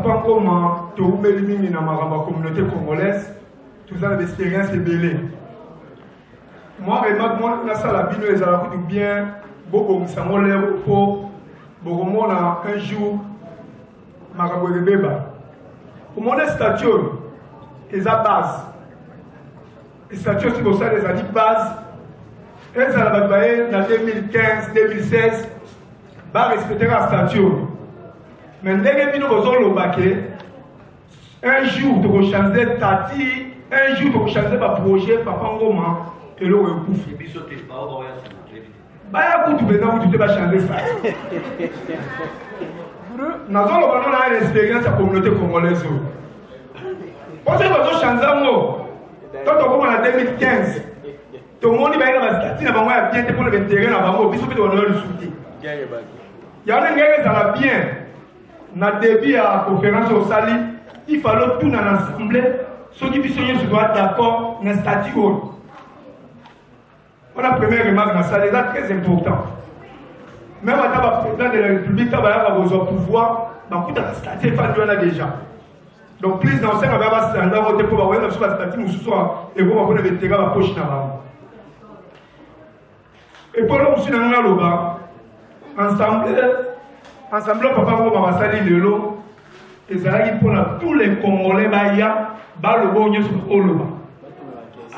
Papa comment tu as éliminé dans ma communauté congolaise, tout ça l'expérience est belle. Moi, remarque, moi, ça la bino les a bien, beaucoup ça m'a l'air pour beaucoup un jour, Maraboué Beba. Pour mon statut, ils ont base. Les statuts, c'est pour ça les années base. Elles ont travaillé en 2015, 2016, va respecter la statut. Mais dès que nous avons le baquet, un jour, tu vas changer Tati, un jour, tu vas changer ma projet, Papa Ngoma, et le recouvre. Bah, écoute, maintenant, tu vas changer ça. Nous avons une expérience à la communauté congolaise. Parce que nous avons changé un mot. Quand on a en 2015, tout le monde va être dans la statue, on va bien pour le terrain, on va bien le soutien. Il y a un gars qui va bien. Dans le début à la conférence au Sali, il fallait tout dans l'assemblée, ceux qui sont d'accord dans le statut. On a la première remarque dans ça, c'est très important. Même à la président de la République, il a besoin de pouvoir, dans le statut, il a déjà. Donc, plus dans ce cas, on va se rendre au dépôt, on va se faire statut, et on va prendre le terrain à la poche. Et pour nous, nous avons ensemble, papa, on va saluer le lot. Et ça va pour tous les Congolais, le bon sur Oloba.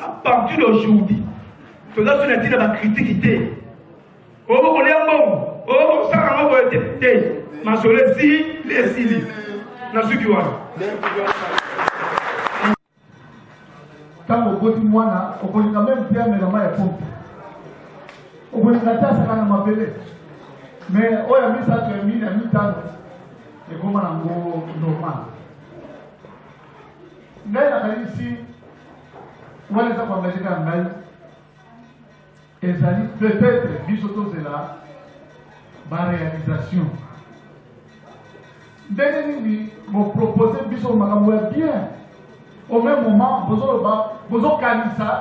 À partir d'aujourd'hui, tout ça, c'est une critique. Oh, on est un bon. Oh, ça, on va être député. Mais sur les si, les si. Dans ce qui va. Quand on continue, on continue même bien, mais la main est pompe. On continue à faire ça, on m'appelle. Mais on a mis ça, tu as mis la mi-temps. Et comment on a normal. Mais ici, on va les avoir engagés dans le et ça dit peut-être, bisoto c'est là, ma réalisation. Dès que vous proposez bisoto bien, au même moment, vous avez ça,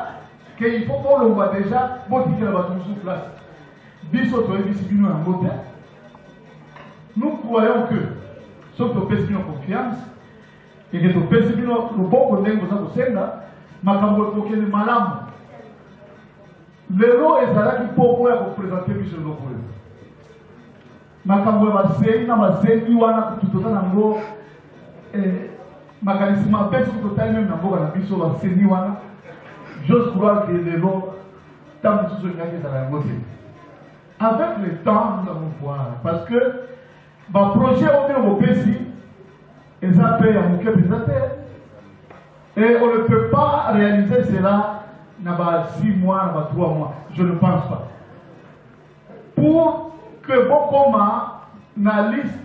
qu'il faut qu'on le voit déjà, vous dites que va tout sur place. Bisoto est discipliné en beauté. Nous croyons que, sauf que vous avez confiance, et que vous avez le bon côté que vous avez, ma campagne est malade. Le lot est là qui peut vous présenter sur le problème. Ma campagne va se na ma se ni wana tout le temps ma charisme pèse tout le temps même na boka na biso va se ni wana. J'ose croire que le lot tant que ce soit ça va monter. Avec le temps nous allons voir parce que ma projet au pays et ça paye à mon cœur et on ne peut pas réaliser cela. N'a pas 6 mois, n'a pas 3 mois. Je ne pense pas. Pour que beaucoup na liste,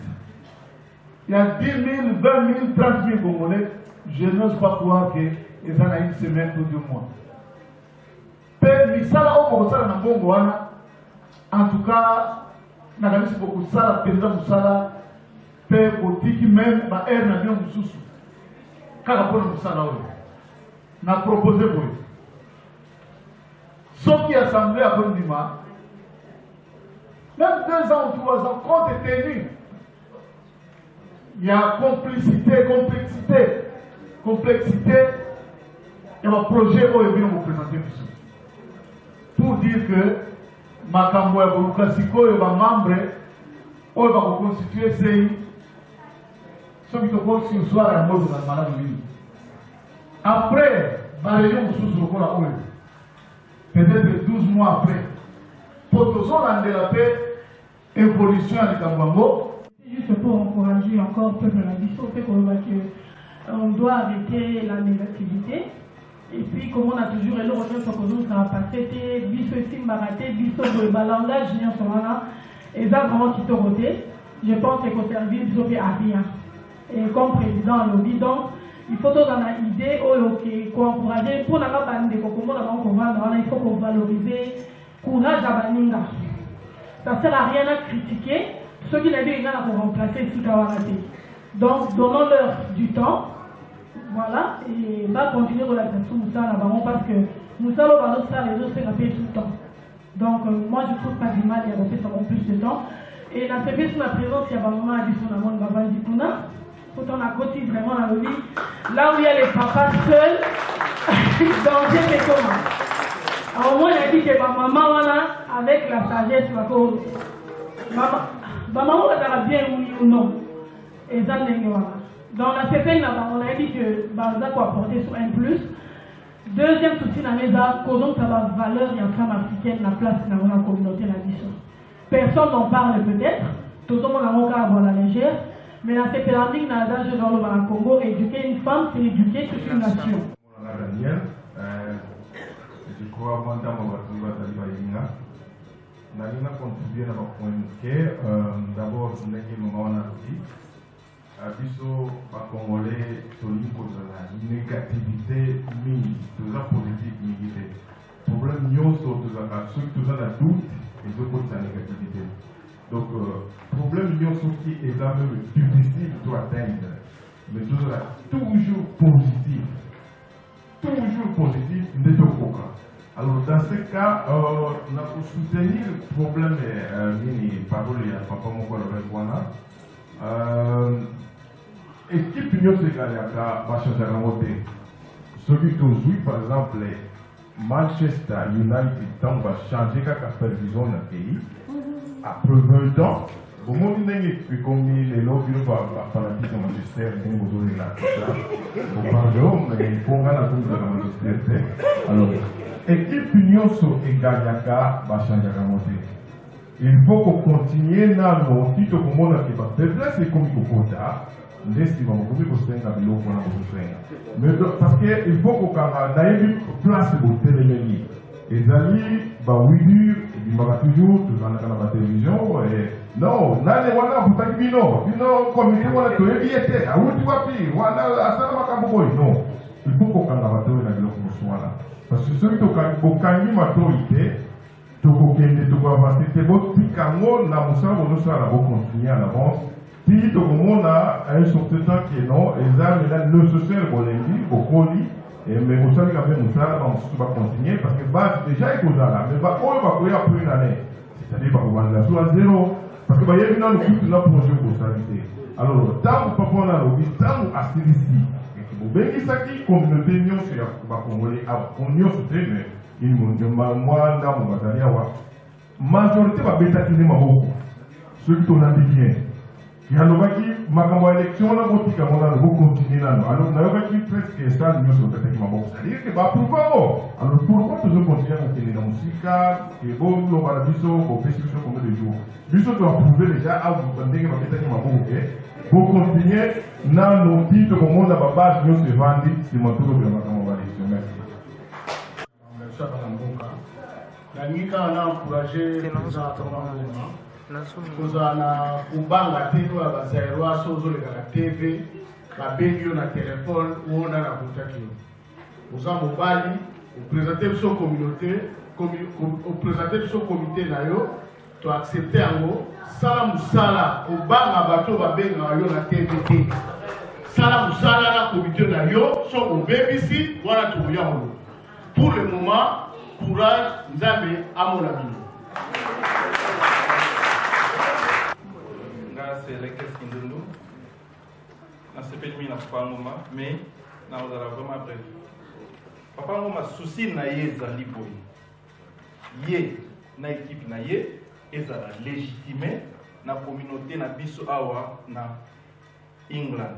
il y a 10 000, 20 000, 30 000 Congolais, je n'ose pas croire que ils en a une semaine ou 2 mois. En tout cas, n'a pas beaucoup de ça, président Moussala, père politique même, ma air n'a bien Moussoussou. Car pour Moussala, n'a proposé pour eux. Sauf qui assemblée à Bondima, même 2 ans ou 3 ans, compte tenu, il y a complexité, et mon projet où est venu vous présenter pour dire que ma campagne pour le Siko et ma membre, où va vous constituer ceux qui se posent sur soi à mode de la maladie. Après, ma région sous le corps peut-être 12 mois après, pour que soit dans la paix, évolution à Kambango. Juste pour encourager encore le peuple on doit arrêter la négativité. Et puis, comme on a toujours le retour sur nous, ça va passer, biso ici, maraté, biso de balangage, et ça vraiment qui te roté. Je pense que le service biso à rien. Et comme président, le dit donc, il faut donner une idée pour encourager, pour la bande de Kokomo, il faut qu'on valorise le courage à Baninga. Ça ne sert à rien à critiquer ceux qui l'avaient pour remplacer Sukawaraté. Donc, donnons-leur du temps, voilà, et on va continuer la relation Moussa là-bas parce que Moussa va nous faire les autres tout le temps. Donc, moi je ne trouve pas du mal et ça prend plus de temps. Et la service de la présence, il y a un moment à dire son amont, Quand on a grossi vraiment dans la vie, là où il y a les papas seuls, danger c'est comment. À un moment, il a dit que ma maman, voilà, avec la sagesse, ma maman, elle a bien oui ou non. Et ça, dans la CPN, on a dit que Barza peut apporter sur un plus. Deuxième souci, dans les arts, comment ça va valeur de la femme africaine, la place dans la communauté, la mission. Personne n'en parle peut-être, tout le monde a avoir la légère, mais dans ces pédagogiques, dans l'âge de le Congo, éduquer une femme, c'est éduquer toute une nation. Daniel, je crois que Nalina contribué à la point d'abord, nous avons dit, biso ba Congolais toli kozala négativité mingi toza politique mingi te problème nyonso tozalaka soki toza na doute ezokotisa négativité donc problème nyonso ki eza même difficile to atteindre mais tozala toujours positif nde tokoka. Alors dans ce cas na kosoutenir problème nini parole ya papa moko alobaki wana équipe nyonso ekaliaka bachangeaka yango te soki tozwi par exemple Manchester United ntango bachange kaka supervision na pays après 20 ans bomoni ndenge ekomi lelo bino bafanatike ya Manchester ndenge bozolela pardon mais mponga na komizaka Manchester te alors équipe nyonso ekaliaka bachangeaka yango te il faut continuer nano ti tokomona ke bafaiblesse ekomi kokota ndesi bamokomi kosenga biloko wana bokosenga mais parce que il faut kokanga nayebi place botelemeli ezali bawidure ebimaka toujours tozalaka na batelevizio non nane wana abutaki bino komite wana toyebi ye te awuti wapi wana asala makambo boyi non il faut kokanga batoyi na biloko mosu wana parce que soki bokangi matoyi te tokokende tokoavance te botika ngo na mosala bozosala bocontinue à l'avance ti tokomona un certain temps qui est non eza mena nécessaire bolengi bokoli mais bosali ka mpe mosala bamosusu bacontinue parce que base déjà ekozala mais baoyo bakoya po une année c'est-à-dire bakobandela so à zéro parce que bayebi nano kutu na projet okosali te alors ntango papa wana alobi ntango asilisi bobengisaki communauté nyonso ya bakongolais nyonso te mais mwa ndambo bazali awa majorité babetaki nde maboko soki tolandi bien yalobaki makambo ya élection wana botika ngo nano bocontinue nano alors nayokaki presque esale nyonso babetaki maboko c'est-à-dire ke baaprouve yango alors pourquoi tozocontinue kokende na mosika ke boloba na biso bopesi biso combien de jours biso toapprouve déjà ndenge babetaki maboko ke bocontinue nano ti tokomona babase nyonso evandi nsima tolobela makambo ya élection merci. nalingi kaka na encourage président Thomas kozala na kubanga te oyo bazairwa so ozoleka na tv babengi yo na telefone wona na butaki yo oza mobali opresente biso communauté opresente biso komite na yo toaccepte yango sala mosala obanga bato babengaka yo na tv te sala mosala na komite na yo so obebisi wana tokoya ngo pour le moment courage nzambe amona bino. C'est les questions de nous. Dans ce pays, il n'y a pas de moment, mais nous avons vraiment bref. Papa, nous avons souci na yezali boy. Yé na équipe na yé, ezala légitimé na communauté na biso awa na England.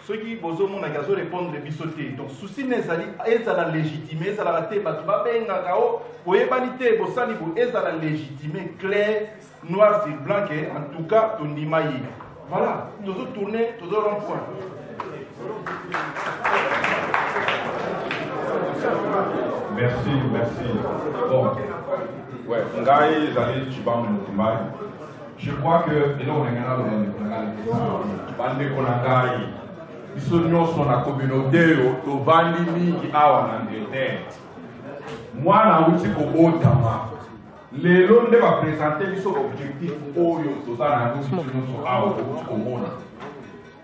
Ceux qui bozomo na gazo répondre biso te. Donc souci nezali ezala légitimé, ezala te batu ba benga kao, boyebanité bosali bo ezala légitimé clair. Noir sur blanc, en tout cas, ton imaï. Voilà, nous avons tourné, nous avons point. Merci. Bon, ouais, Ngaï, Zali, tu vas me mal. Je crois que, et là, on est dans le Konangaï. Ils sont dans la communauté, au Vandimi, qui a en Angleterre. Moi, na wuti ko otama. Lelo nde va présenter biso objectif oyo tozana na biso nyonso awa komona.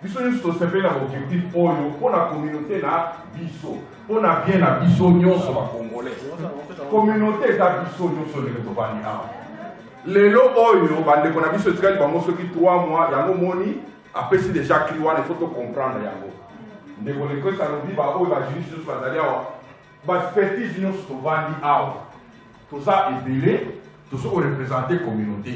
Biso nyonso tosepela objectif oyo pour la communauté na biso, pour na bien na biso nyonso ba Congolais. Communauté za biso nyonso lelo tobani awa. Lelo oyo bandeko na biso tikali bango soki 3 mois yango moni Après, si déjà client, il faut tout comprendre. Désolé que ça nous dit, bah, oh, il va juste sur la d'aller, bah, expertise, nous, sur tout ça est belé, tout ça, on représente la communauté.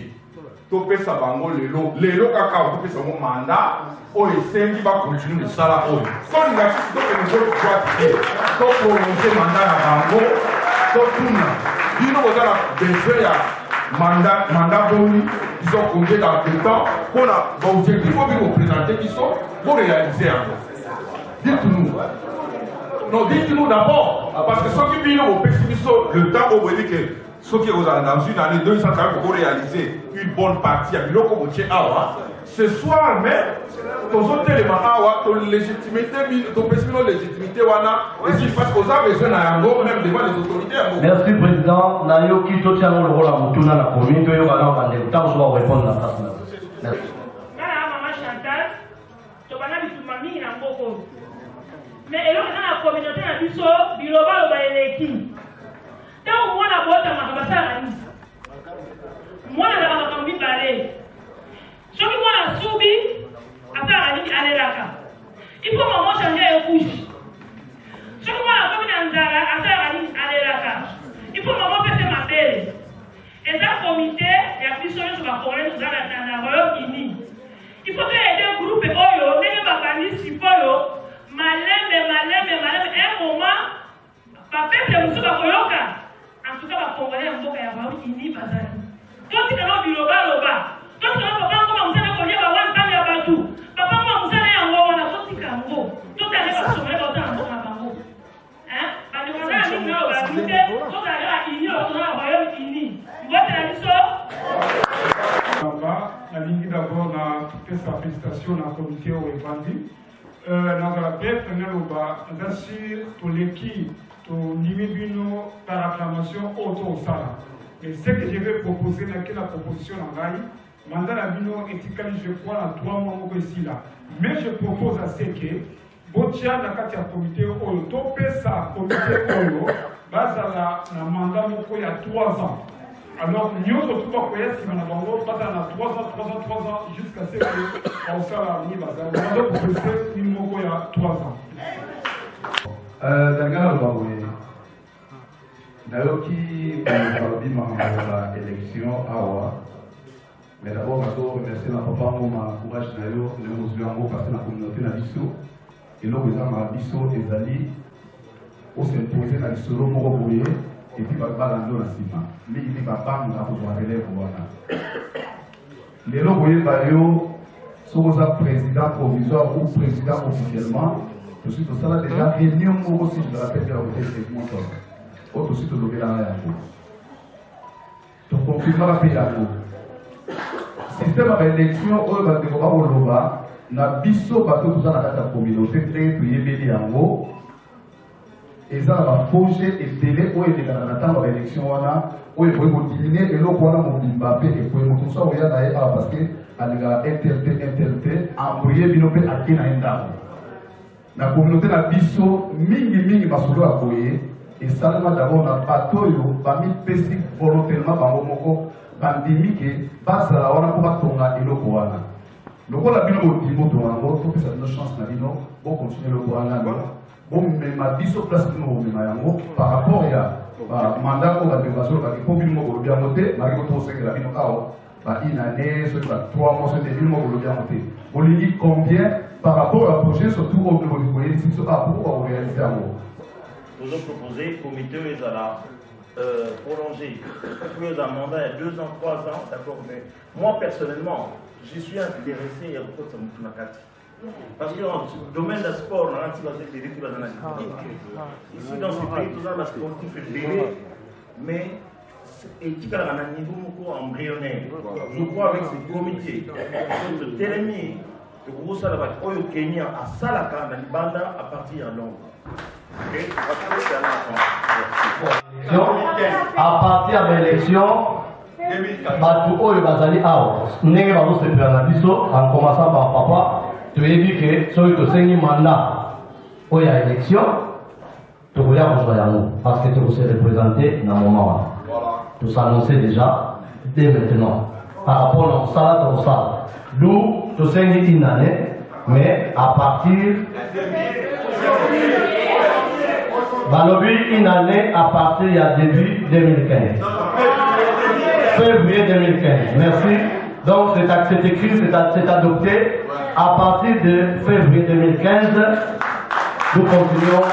Tout peut ça, bango, les lots, cacao, tout peut ça, mon mandat, oh, et c'est qui va continuer le salaire, oh. Quand il y a tout que nous autres doit dire, tout prolonger le mandat à bango, tout tout, dis nous, vous avez besoin de mandat boni, ils sont congés dans le temps, qu'on a, bon, il faut bien vous présenter qui sont, pour réaliser encore. Dites-nous. Non, dites-nous d'abord, parce que ceux qui viennent au pessimisme, le temps où vous dites que ceux qui sont dans une année, 200 ans pour réaliser une bonne partie, à Biloko Moutier Awa, ce soir même, tous autres éléments Awa, ton légitimité, ton pessimisme légitimité, et si parce que vous avez besoin d'un même devant les autorités. Merci, Président. Nayo qui tient le rôle à Moutuna, la commune, que vous avez le temps, je vais répondre à la face. Merci. Mais et là, la communauté a dit ça, biloba le baéleki. Donc, moi, la boîte à ma cabassa à Nice. Moi, la cabassa balé. Ce qui moi, la soubi, à faire à Nice, à l'Elaka. Il faut vraiment changer le couche. Ce qui moi, la commune Anzara, à faire à Nice, à l'Elaka. Il faut vraiment faire ma belle. Et dans le comité, il y a plus de la forêt, nous allons dans le Royaume-Uni. Il faut qu'il y ait des groupes, Oyo, n'est pas banni, si Oyo. Malem, un moment, papa, c'est un souka koyoka. En tout cas, ma congolais, un souka yaba, ini bazali. Toi, tu as dit loba. Toi, tu as papa, comment vous avez connu, bah, one time yaba tout. Papa, comment vous avez un mot, on a tout dit kango. Tout à l'heure, on va se mettre dans un bango. Hein? Parce que on a un numéro, on va goûter, tout à l'heure, ini, on a un royaume ini. Vous voyez, c'est la mission? La ligne d'abord, on a fait sa félicitation dans le comité au Evandi. Dans la bref, on a sur l'équipe, on a par acclamation autour de ça. Et ce que je vais proposer, c'est la proposition en Gaï. Mandat la bino éthique, je crois, à 3 mois ici là. Mais je propose à ce que, Botia, dans le comité Oyo, topé ça, comité Oyo, base à la mandat il y a 3 ans. Alors, nous sommes tous en si on a 3 ans, jusqu'à ce que on s'en va venir. On a proposé il y a 3 ans. Élection mais d'abord, je remercie la papa pour ma courage de nous passer la communauté na biso et là vous avez biso et ali au s'imposer dans le solo pour boyer et puis va balando la cima mais il va pas nous avoir relève voilà les lots boyer bayo sont président provisoire ou président officiellement je suis tout ça déjà réunion aussi je rappelle que la voté c'est mon tour autre site de la donc confirmer la paix à vous système d'élection au Batekoba Oloba na biso bato tout ça dans la communauté très yebeli yango et ça va forger et télé ou et dans la temps de l'élection wana ou il faut diminuer et l'autre wana mobimba pe et pour tout ça oya na parce que aliga interpréter envoyer binope akina enda na communauté na biso mingi basolo akoye et ça d'abord na bato yo bami pesi volontairement bango moko bandimike basala wana ko batonga eloko wana lokola bino modimo tonga ngo topesa bino chance na bino bo continuer eloko wana bon mema biso place bino bomema yango par rapport ya mandat ko badéclaration po bino moko lobia mote mari ko tosengela bino awa une année soit 3 mois c'est bino moko lobia mote bolingi combien par rapport à projet surtout au niveau du foyer si so pour réaliser yango nous avons proposé comité les ala prolongé plus d'un mandat il y a 2 ans, 3 ans, d'accord, mais moi personnellement, j'y suis intéressé à beaucoup de Makati. Parce que dans le domaine du sport, on a ici dans ce pays, tout ça, la sportif est bébé, mais il y a un niveau embryonnaire. Je crois avec ce comité, de Télémi, de gros salariés, au Kenya, à Salaka, dans Banda, à partir de Londres. À partir de l'élection, bato oyo bazali awa ndenge bazosepela na biso en commençant par papa toyebi ke soki tosengi mandat oyo ya élection tokoya kozwa yango parce que tokose représenter na moment wana tosannonce déjà dès maintenant par rapport na kosala tokosala nous tu sais une année, mais à partir Balobi une année à partir de début 2015. Février 2015. Merci. Donc c'est écrit, c'est adopté. À partir de février 2015, nous continuons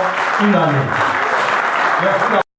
une année. Merci.